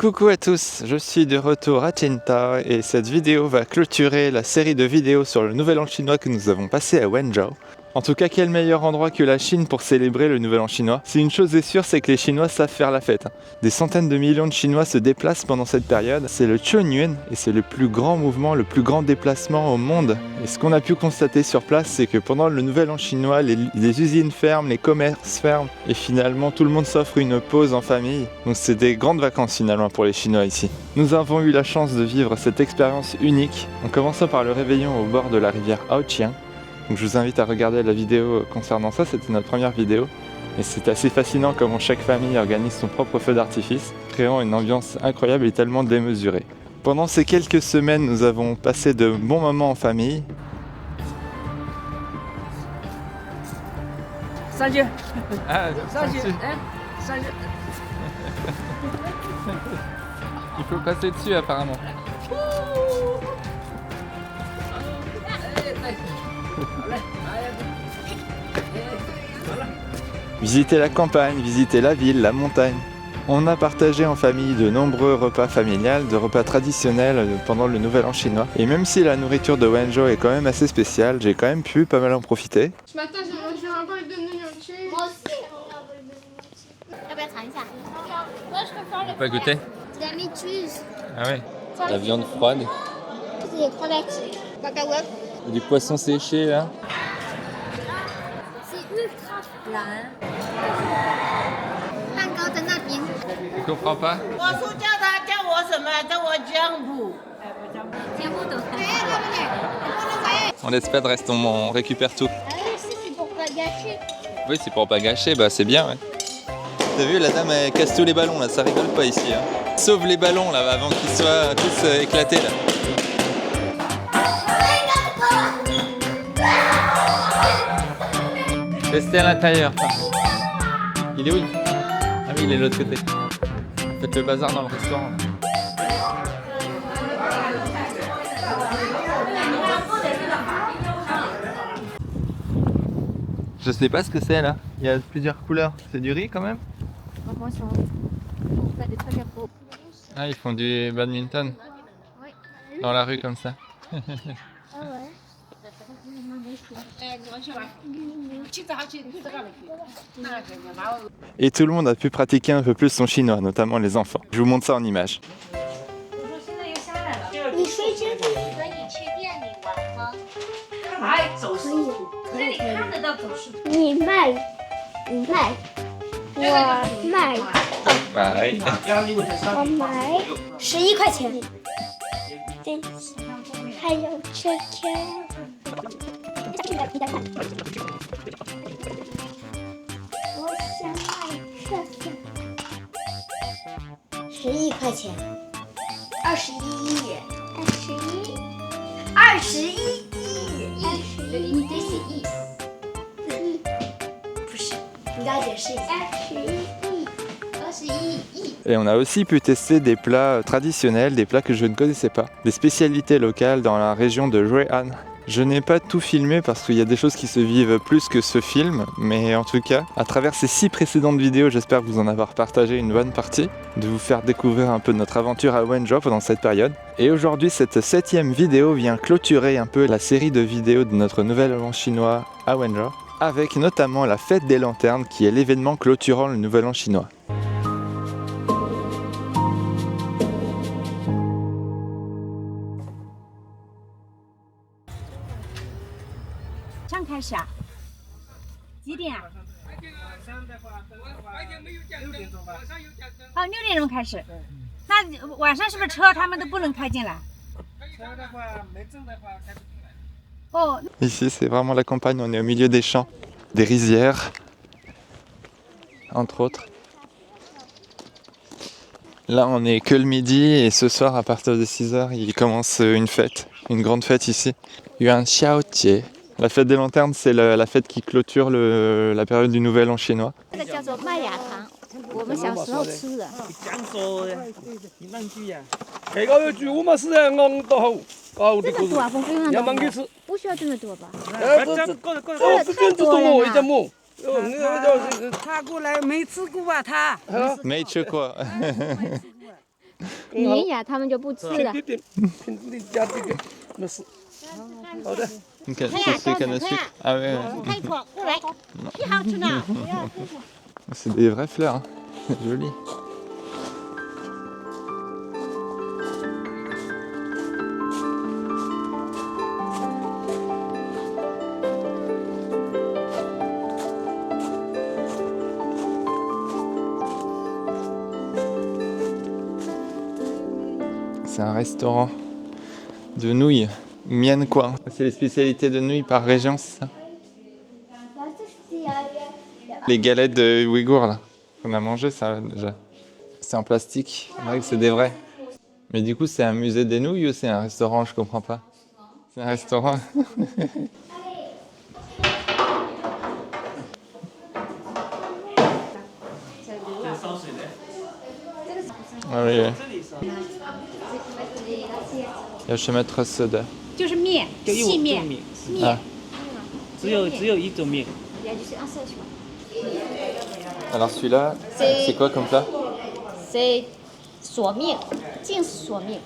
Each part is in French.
Coucou à tous, je suis de retour à Qingdao et cette vidéo va clôturer la série de vidéos sur le Nouvel An chinois que nous avons passé à Wenzhou. En tout cas, quel meilleur endroit que la Chine pour célébrer le Nouvel An chinois? Si une chose est sûre, c'est que les Chinois savent faire la fête. Des centaines de millions de Chinois se déplacent pendant cette période. C'est le Chunyuan et c'est le plus grand mouvement, le plus grand déplacement au monde. Et ce qu'on a pu constater sur place, c'est que pendant le Nouvel An chinois, les usines ferment, les commerces ferment et finalement tout le monde s'offre une pause en famille. Donc c'est des grandes vacances finalement pour les Chinois ici. Nous avons eu la chance de vivre cette expérience unique en commençant par le réveillon au bord de la rivière Haoqiang. Donc je vous invite à regarder la vidéo concernant ça, c'était notre première vidéo. Et c'est assez fascinant comment chaque famille organise son propre feu d'artifice, créant une ambiance incroyable et tellement démesurée. Pendant ces quelques semaines, nous avons passé de bons moments en famille. Salut. Ah, Salut. Salut. Il faut passer dessus apparemment. Visiter la campagne, visiter la ville, la montagne. On a partagé en famille de nombreux repas familiales, de repas traditionnels pendant le Nouvel An chinois. Et même si la nourriture de Wenzhou est quand même assez spéciale, j'ai quand même pu pas mal en profiter. Ce matin, j'ai mangé un bol de nouilles. Moi aussi. On peut goûter? La métuse. Ah ouais. La viande froide. Les crevettes. Cacahuètes. Du poisson séché là. C'est ultra plat. Tu comprends pas? On espère reste on récupère tout. Ah oui, c'est pour pas gâcher. Oui, c'est pour pas gâcher, bah c'est bien ouais. T'as vu, la dame elle casse tous les ballons là, ça rigole pas ici hein. Sauve les ballons là avant qu'ils soient tous éclatés là. Restez à l'intérieur. Il est où? Ah oui, il est de l'autre côté. Faites le bazar dans le restaurant. Je sais pas ce que c'est là. Il y a plusieurs couleurs. C'est du riz quand même? Ah, ils font du badminton dans la rue comme ça. Et tout le monde a pu pratiquer un peu plus son chinois, notamment les enfants. Je vous montre ça en images. Pareil. 11块钱。真是，还有车车。我想买车车。11块钱。21亿。21亿。你得写亿。不是，你要解释一下。21亿。 Et on a aussi pu tester des plats traditionnels, des plats que je ne connaissais pas. Des spécialités locales dans la région de Jue'an. Je n'ai pas tout filmé parce qu'il y a des choses qui se vivent plus que ce film, mais en tout cas, à travers ces 6 précédentes vidéos, j'espère vous en avoir partagé une bonne partie, de vous faire découvrir un peu notre aventure à Wenzhou pendant cette période. Et aujourd'hui, cette 7e vidéo vient clôturer un peu la série de vidéos de notre Nouvel An chinois à Wenzhou, avec notamment la fête des lanternes qui est l'événement clôturant le Nouvel An chinois. Ici, c'est vraiment la campagne, on est au milieu des champs, des rizières, entre autres. Là, on est que le midi et ce soir, à partir de 6h, il commence une fête, une grande fête ici. Yuan Xiaojie. La fête des lanternes, c'est la fête qui clôture la période du Nouvel An chinois. Mais quoi? 粘牙他们就不吃了。Une canne à sucre. Ah ouais, ouais. 开口过来，挺好吃的。 C'est des vraies fleurs, hein. C'est joli. C'est un restaurant de nouilles, mienne quoi. C'est les spécialités de nouilles par région, c'est ça? Les galettes de Ouïghours là, on a mangé ça déjà. C'est en plastique, c'est vrai que c'est des vrais. Mais du coup c'est un musée des nouilles ou c'est un restaurant, je comprends pas. C'est un restaurant. Ah oui, oui. 要什么特色的？就是面，细面，啊，只有一种面。 Alors celui-là, c'est quoi comme plat? c'est 锁面，净锁面。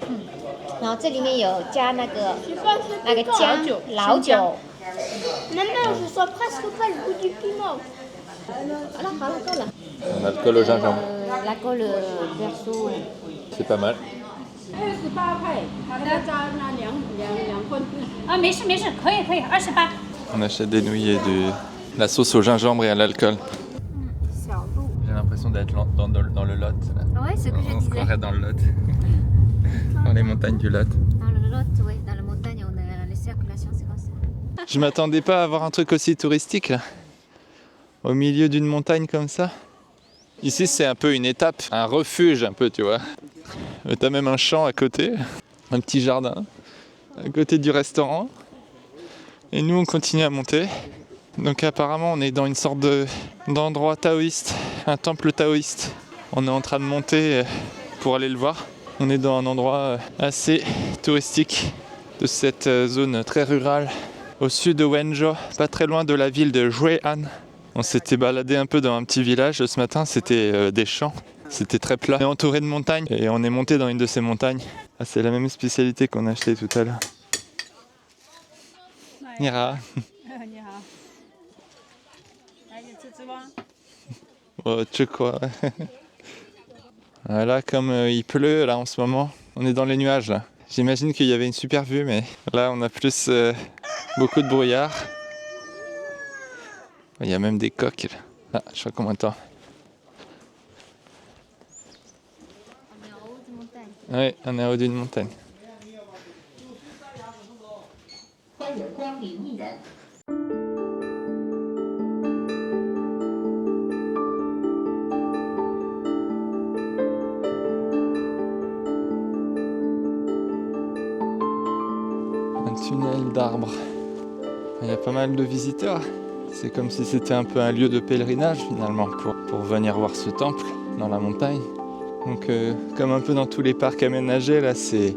然后这里面有加那个姜、老酒。 Maman, je sens presque pas le goût du piment. 好了好了，够了。 Un alcool au gingembre. l'alcool perso。 C'est pas mal. 啊，没事没事，可以28。 On achète des nouilles et de la sauce au gingembre et à l'alcool. J'ai l'impression d'être dans le Lot. Là. Ouais, c'est ce que je On se disais. croirait dans le Lot. Dans les montagnes du Lot. Dans le Lot, oui, dans la montagne, on a les circulations, c'est comme ça. Je m'attendais pas à avoir un truc aussi touristique là. Au milieu d'une montagne comme ça. Ici c'est un peu une étape, un refuge un peu tu vois. T'as même un champ à côté, un petit jardin à côté du restaurant. Et nous on continue à monter. Donc apparemment on est dans une sorte d'endroit taoïste, un temple taoïste. On est en train de monter pour aller le voir. On est dans un endroit assez touristique de cette zone très rurale au sud de Wenzhou, pas très loin de la ville de Jue'an. On s'était baladé un peu dans un petit village ce matin, c'était des champs, c'était très plat, et entouré de montagnes, et on est monté dans une de ces montagnes. Ah, c'est la même spécialité qu'on a acheté tout à l'heure. Nira. Oh, tu quoi. Voilà, comme il pleut là en ce moment, on est dans les nuages là. J'imagine qu'il y avait une super vue, mais là on a plus beaucoup de brouillard. Il y a même des coques là. Ah, je sais pas combien de temps. On est en haut d'une montagne. Oui, on est en haut d'une montagne. Un tunnel d'arbres. Il y a pas mal de visiteurs. C'est comme si c'était un peu un lieu de pèlerinage finalement pour venir voir ce temple dans la montagne. Donc comme un peu dans tous les parcs aménagés, là c'est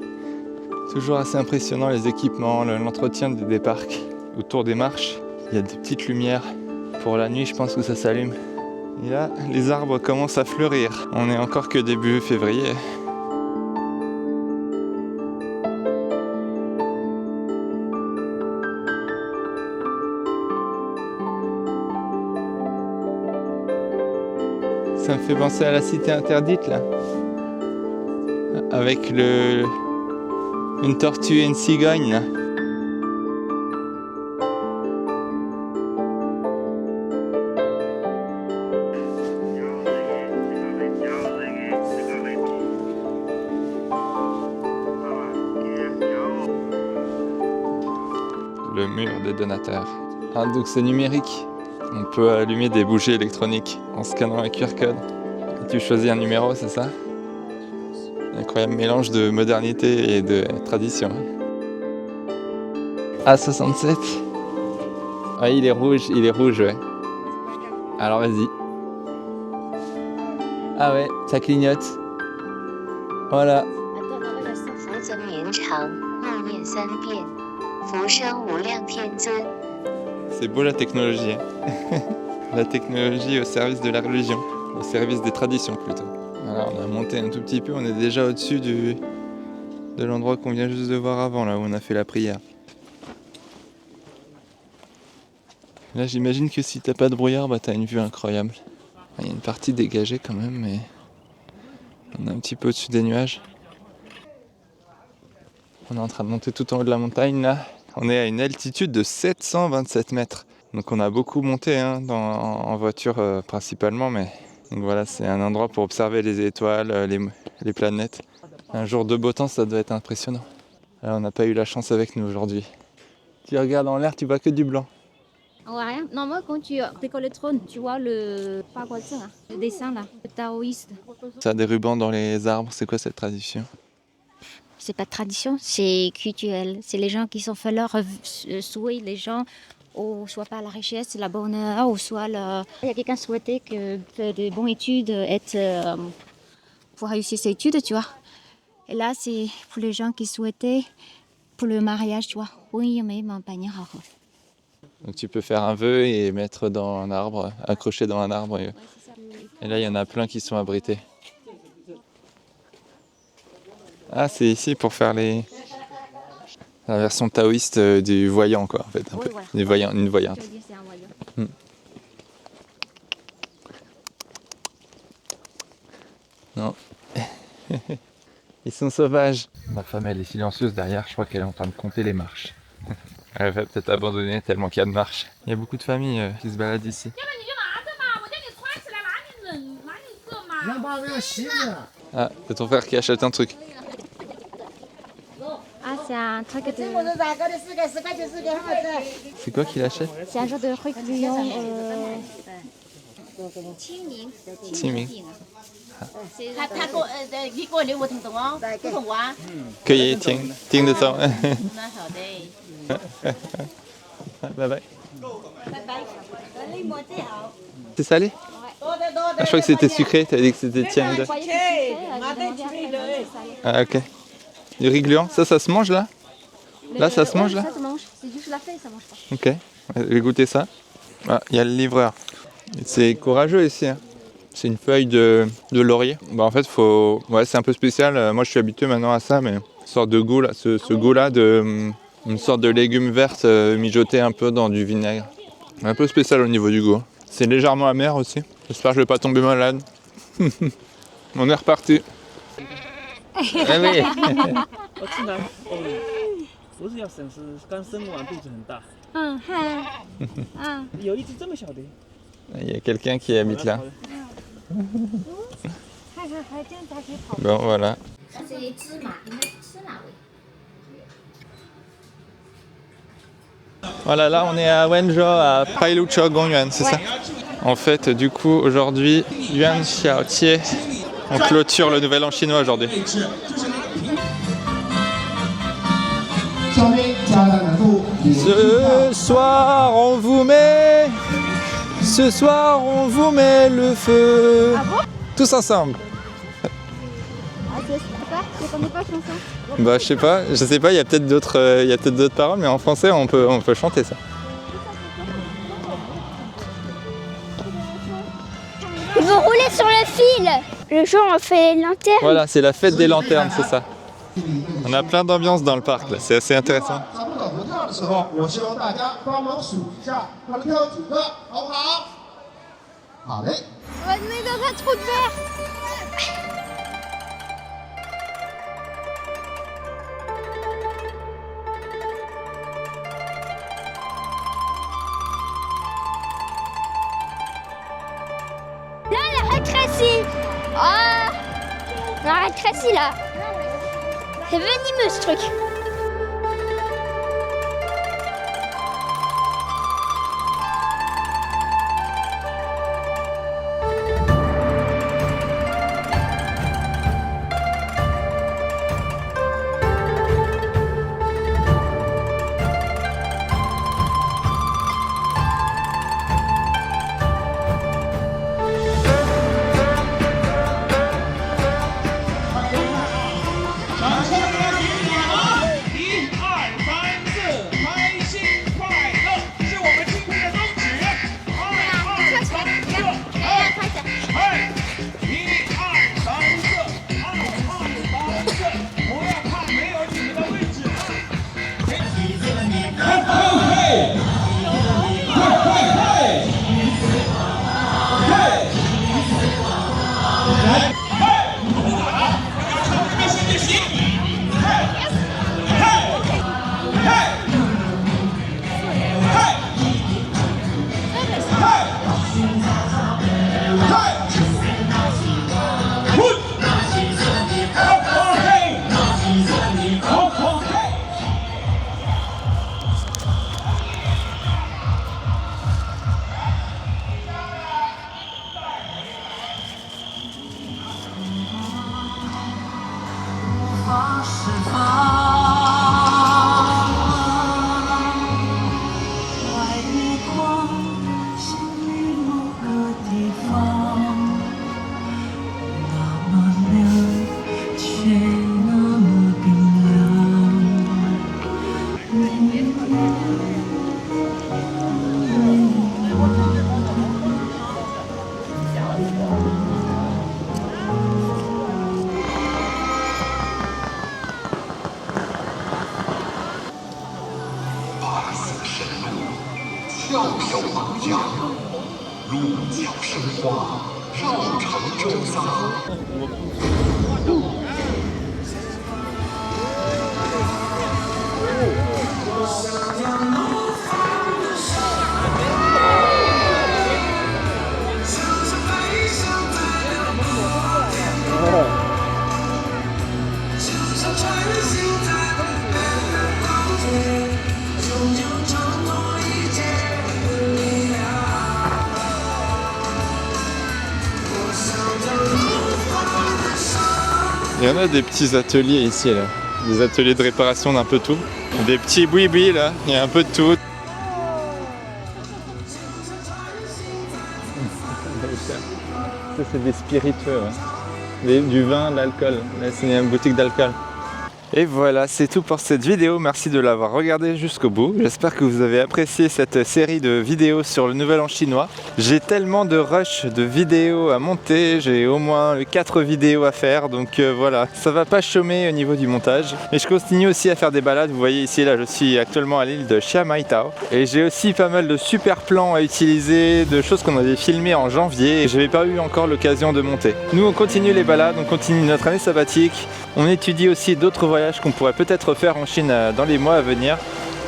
toujours assez impressionnant les équipements, l'entretien des parcs. Autour des marches, il y a des petites lumières. Pour la nuit, je pense que ça s'allume. Et là, les arbres commencent à fleurir. On est encore que début février. Ça me fait penser à la cité interdite là. Avec une tortue et une cigogne là. Le mur des donateurs. Ah, donc c'est numérique. On peut allumer des bougies électroniques en scannant un QR code. Et tu choisis un numéro, c'est ça? Incroyable mélange de modernité et de tradition. A67. Ah, il est rouge, ouais. Alors vas-y. Ah ouais, ça clignote. Voilà. 福增绵长，默念3遍，福生无量天尊。 C'est beau la technologie. Hein. La technologie au service de la religion, au service des traditions plutôt. Alors on a monté un tout petit peu, on est déjà au-dessus de l'endroit qu'on vient juste de voir avant, là où on a fait la prière. Là j'imagine que si t'as pas de brouillard, bah t'as une vue incroyable. Il y a une partie dégagée quand même, mais on est un petit peu au-dessus des nuages. On est en train de monter tout en haut de la montagne là. On est à une altitude de 727 mètres. Donc on a beaucoup monté en voiture principalement, mais donc voilà, c'est un endroit pour observer les étoiles, les planètes. Un jour de beau temps, ça doit être impressionnant. Alors, on n'a pas eu la chance avec nous aujourd'hui. Tu regardes en l'air, tu vois que du blanc. Ouais, non, moi quand tu décolles le trône, tu vois le dessin là, le taoïste. Ça a des rubans dans les arbres, c'est quoi cette tradition? C'est pas tradition, c'est culturel. C'est les gens qui sont fait leur souhait, les gens, ou soit pas la richesse, la bonheur, ou soit il y a quelqu'un qui souhaitait que faire de bonnes études, pour réussir ses études, tu vois. Et là, c'est pour les gens qui souhaitaient pour le mariage, tu vois. Oui, mais mon panier. Donc tu peux faire un vœu et mettre dans un arbre, accrocher dans un arbre. Et là, il y en a plein qui sont abrités. Ah, c'est ici pour faire la version taoïste du voyant, quoi, en fait. Un peu. Voilà. Une voyante. C'est un voyant. Non. Ils sont sauvages. Ma femme, elle est silencieuse derrière. Je crois qu'elle est en train de compter les marches. Elle va peut-être abandonner tellement qu'il y a de marches. Il y a beaucoup de familles qui se baladent ici. Ah, c'est ton frère qui achète un truc. Ah, c'est un truc de... C'est quoi qu'il achète? C'est un genre de réunion. Qingming. 他给我你给我留我听懂哦，不懂啊？可以听得懂。那好的。Bye bye. C'est salé? Ah, je crois que c'était sucré, tu as dit que c'était tiède. Ah, ok. Du riz gluant, ça se mange là? Là, ça se mange là? Ça se mange, c'est juste la feuille, ça mange pas. Ok, je vais goûter ça. Ah, il y a le livreur. C'est courageux ici. Hein. C'est une feuille de laurier. Bah, en fait, ouais, c'est un peu spécial. Moi, je suis habitué maintenant à ça, mais une sorte de goût là, ce goût-là une sorte de légumes vertes mijotés un peu dans du vinaigre. Un peu spécial au niveau du goût. C'est légèrement amer aussi. J'espère que je vais pas tomber malade. On est reparti. Ah oui. 我吃了，不是要省事，刚生完肚子很大。有一只这么小的。 Il y a quelqu'un qui habite là. Bon, voilà. Voilà, là on est à Wenzhou, à Pailuchou Gongyuan, c'est ça? En fait, du coup, aujourd'hui, Yuan Xiaotie, on clôture le nouvel an chinois aujourd'hui. Ce soir, on vous met... Ce soir, on vous met le feu. Ah bon? Tous ensemble. Ah, je connais pas la chanson. Bah, je sais pas, il y a peut-être d'autres paroles, mais en français, on peut chanter ça. Ils vont rouler sur le fil. Le jour, on fait les lanternes. Voilà, c'est la fête des lanternes, c'est ça. On a plein d'ambiance dans le parc, là, c'est assez intéressant. On va se mettre dans un trou de verre. Là, elle rétrécit. Ah, elle rétrécit là. C'est venimeux ce truc. 翘首昂将，鹿角生花，绕城周匝。Il y en a des petits ateliers ici, là. Des ateliers de réparation d'un peu tout. Des petits boui-boui, là. Il y a un peu de tout. Ça, c'est des spiritueux, ouais. Du vin, de l'alcool. Là, c'est une boutique d'alcool. Et voilà, c'est tout pour cette vidéo. Merci de l'avoir regardée jusqu'au bout. J'espère que vous avez apprécié cette série de vidéos sur le Nouvel An chinois. J'ai tellement de rush de vidéos à monter. J'ai au moins 4 vidéos à faire. Donc voilà, ça va pas chômer au niveau du montage. Et je continue aussi à faire des balades. Vous voyez ici, là, je suis actuellement à l'île de Xiamaitao. Et j'ai aussi pas mal de super plans à utiliser, de choses qu'on avait filmées en janvier. Et je n'avais pas eu encore l'occasion de monter. Nous, on continue les balades, on continue notre année sabbatique. On étudie aussi d'autres voyages qu'on pourrait peut-être faire en Chine dans les mois à venir.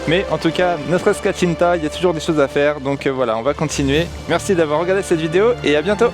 Mais en tout cas, ne serait-ce qu'à Chinta, il y a toujours des choses à faire. Donc voilà, on va continuer. Merci d'avoir regardé cette vidéo et à bientôt!